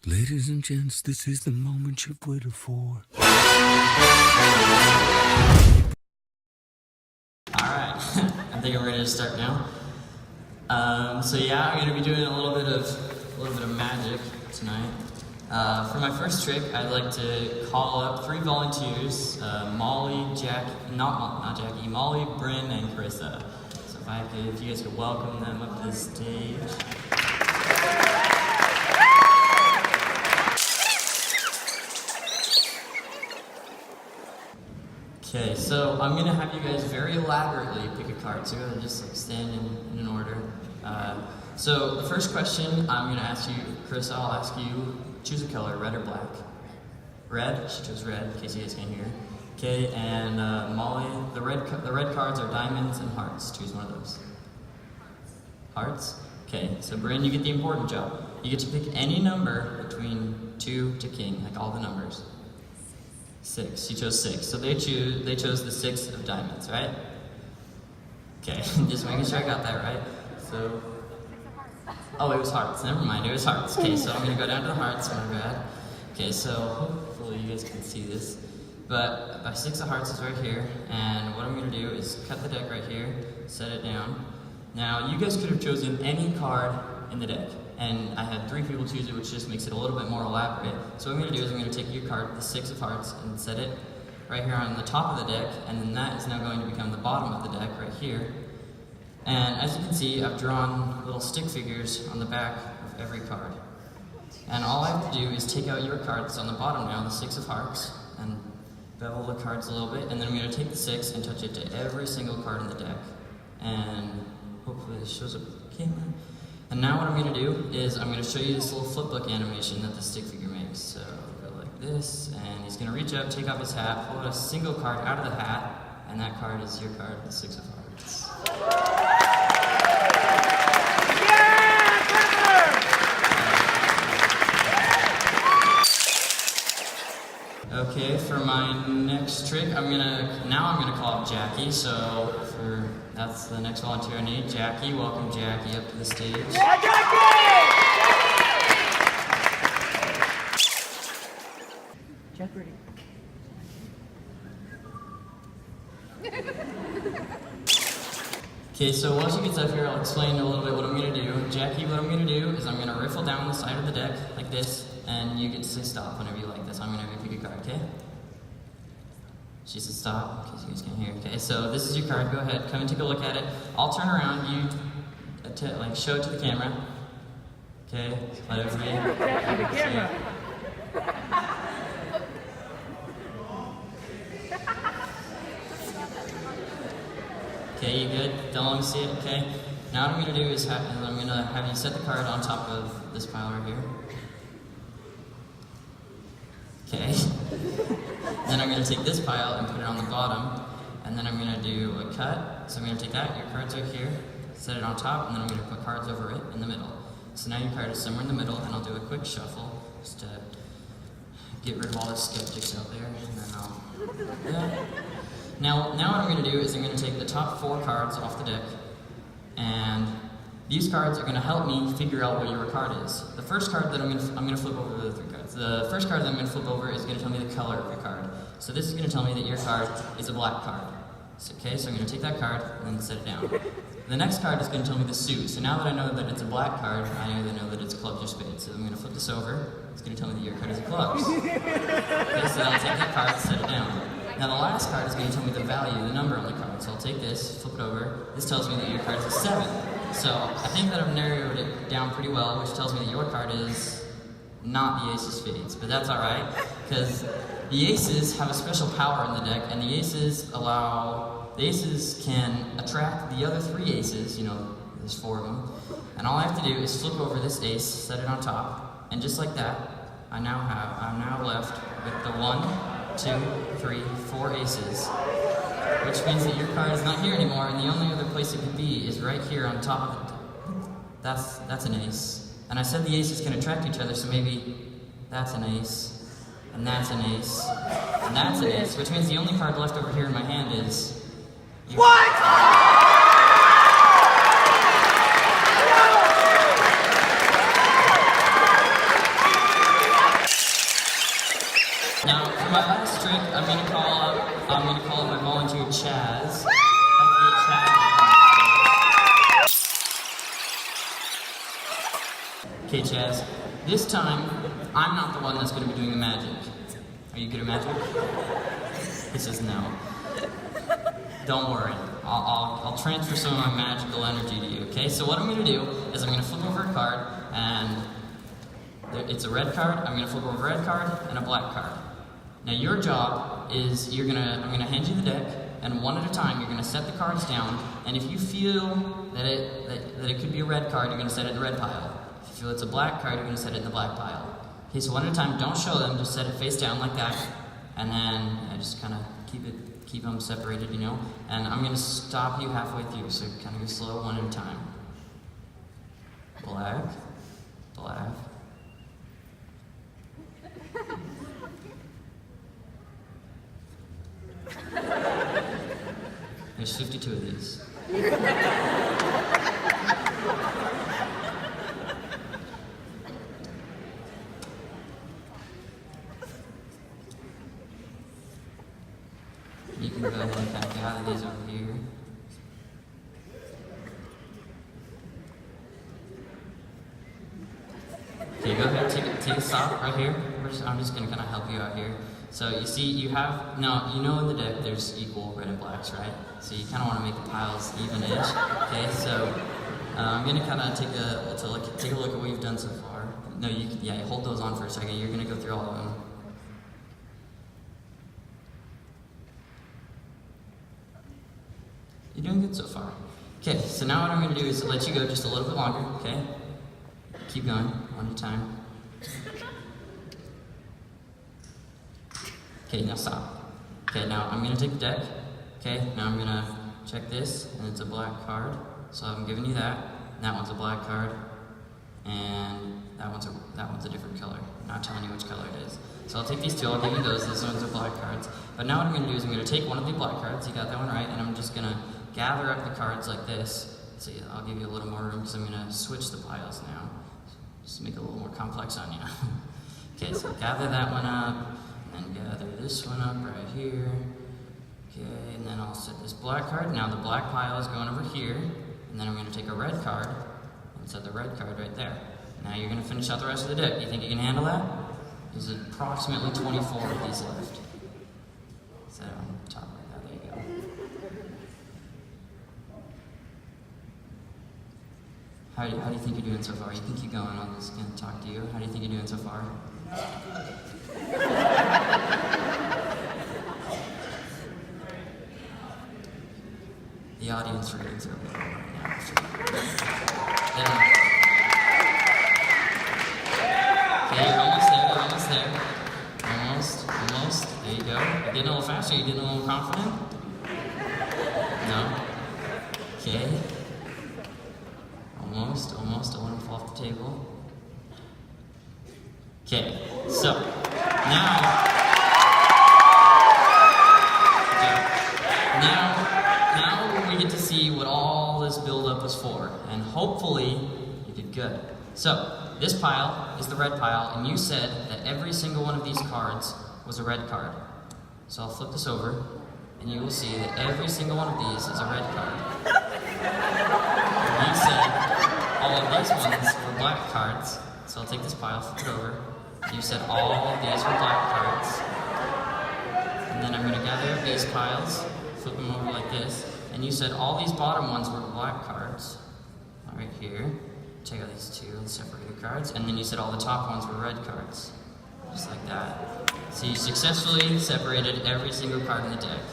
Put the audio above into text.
Ladies and gents, this is the moment you've waited for. Alright, I think I'm ready to start now. So yeah, I'm going to be doing a little bit of magic tonight. For my first trick, I'd like to call up 3 volunteers, Molly, not Jackie, Molly, Bryn, and Carissa. So if you guys could welcome them up to the stage. Okay, so I'm going to have you guys very elaborately pick a card, so you're going to just stand in an order. So the first question I'm going to ask you, Chris, I'll ask you, choose a color, red or black. Red, she chose red, in case you guys can't hear. Okay, and Molly, the red cards are diamonds and hearts. Choose one of those. Hearts? Okay, so Bryn, you get the important job. You get to pick any number between 2 to king, like all the numbers. 6. She chose 6. So they chose the 6 of diamonds, right? Okay, just making sure I got that right. So, oh, it was hearts. Never mind, it was hearts. Okay, so I'm gonna go down to the hearts. My bad. Okay, so hopefully you guys can see this. But my 6 of hearts is right here, and what I'm gonna do is cut the deck right here, set it down. Now, you guys could have chosen any card in the deck, and I had 3 people choose it, which just makes it a little bit more elaborate. So what I'm going to do is I'm going to take your card, the 6 of hearts, and set it right here on the top of the deck, and then that is now going to become the bottom of the deck right here. And as you can see, I've drawn little stick figures on the back of every card. And all I have to do is take out your card that's on the bottom now, the 6 of hearts, and bevel the cards a little bit, and then I'm going to take the 6 and touch it to every single card in the deck. And hopefully this shows up with the camera. And now what I'm going to do is I'm going to show you this little flipbook animation that the stick figure makes. So go like this, and he's going to reach up, take off his hat, pull a single card out of the hat, and that card is your card, the 6 of hearts. Okay, for my next trick, I'm gonna call up Jackie. So that's the next volunteer I need. Jackie, welcome Jackie up to the stage. Yeah, Jackie! Jeopardy. Okay, so once she gets up here, I'll explain a little bit what I'm gonna do. Jackie, what I'm gonna do is I'm gonna riffle down the side of the deck like this, and you get to say stop whenever you like this. I'm gonna have you pick a card, okay? She said stop, in case you guys can't hear. Okay, so this is your card. Go ahead, come and take a look at it. I'll turn around. You show it to the camera. Okay, let everybody. The camera. Okay, you good? Don't let me see it. Okay. Now what I'm gonna do is I'm gonna have you set the card on top of this pile right here. Okay. Then I'm going to take this pile and put it on the bottom, and then I'm going to do a cut. So I'm going to take that, your cards are here, set it on top, and then I'm going to put cards over it in the middle. So now your card is somewhere in the middle, and I'll do a quick shuffle just to get rid of all the skeptics out there, and then I'll, yeah. Now what I'm going to do is I'm going to take the top 4 cards off the deck, and these cards are going to help me figure out what your card is. The first card that I'm going to flip over the 3 cards. The first card that I'm going to flip over is going to tell me the color of your card. So this is going to tell me that your card is a black card. Okay, so I'm going to take that card and then set it down. The next card is going to tell me the suit. So now that I know that it's a black card, I either know that it's clubs or spades. So I'm going to flip this over. It's going to tell me that your card is a clubs. Okay, so I'll take that card and set it down. Now the last card is going to tell me the value, the number on the card. So I'll take this, flip it over. This tells me that your card is a 7. So I think that I've narrowed it down pretty well, which tells me that your card is not the ace of spades, but that's alright, because the aces have a special power in the deck, and the aces can attract the other 3 aces, you know, there's 4 of them, and all I have to do is flip over this ace, set it on top, and just like that, I'm now left with the 1, 2, 3, 4 aces, which means that your card is not here anymore, and the only other place it could be is right here on top of it. That's an ace. And I said the aces can attract each other, so maybe that's an ace, and that's an ace, and that's an ace, which means the only card left over here in my hand is... What?! my last trick, I'm gonna call up my volunteer Chaz. Okay, Chaz. This time, I'm not the one that's gonna be doing the magic. Are you good at magic? He says no. Don't worry. I'll transfer some of my magical energy to you. Okay. So what I'm gonna do is I'm gonna flip over a card, and it's a red card. I'm gonna flip over a red card and a black card. Now your job is I'm gonna hand you the deck, and one at a time you're gonna set the cards down. And if you feel that it could be a red card, you're gonna set it in the red pile. If you feel it's a black card, you're gonna set it in the black pile. Okay, so one at a time. Don't show them. Just set it face down like that, and then just kind of keep them separated, you know. And I'm gonna stop you halfway through, so kind of go slow, one at a time. Black, black. There's 52 of these. You can go ahead and back out of these over here. Okay, go ahead, take a stop right here. I'm just going to kind of help you out here. So you see, you know in the deck there's equal red and blacks, right? So you kind of want to make the piles even-ish. Okay, so I'm going to kind of take a look at what you've done so far. No, hold those on for a second. You're going to go through all of them. You're doing good so far. Okay, so now what I'm going to do is let you go just a little bit longer, okay? Keep going, one at a time. Okay, now stop. Okay, now I'm going to take the deck. Okay, now I'm going to check this, and it's a black card. So I'm giving you that. That one's a black card. And that one's a different color. I'm not telling you which color it is. So I'll take these two, I'll give you those. Those ones are black cards. But now what I'm going to do is I'm going to take one of the black cards. You got that one right. And I'm just going to gather up the cards like this. So I'll give you a little more room because I'm going to switch the piles now. Just make it a little more complex on you. Okay, so gather that one up, and gather this one up right here. Okay, and then I'll set this black card. Now the black pile is going over here, and then I'm going to take a red card and set the red card right there. Now you're going to finish out the rest of the deck. You think you can handle that? There's approximately 24 of these left. Set it on top like that. There you go. How do you think you're doing so far? You can keep going. I'm just going to talk to you. How do you think you're doing so far? The audience ratings are low right now. Okay, you're almost there. Almost. There you go. You're getting a little faster. You're getting a little confident? No? Okay. Almost. Don't want to fall off the table. Okay, so now we get to see what all this buildup was for, and hopefully you did good. So this pile is the red pile, and you said that every single one of these cards was a red card. So I'll flip this over, and you will see that every single one of these is a red card. And you said all of these ones were black cards, so I'll take this pile, flip it over. You said all of these were black cards. And then I'm going to gather up these piles, flip them over like this. And you said all these bottom ones were black cards. Right here. Check out these two separated cards. And then you said all the top ones were red cards. Just like that. So you successfully separated every single card in the deck.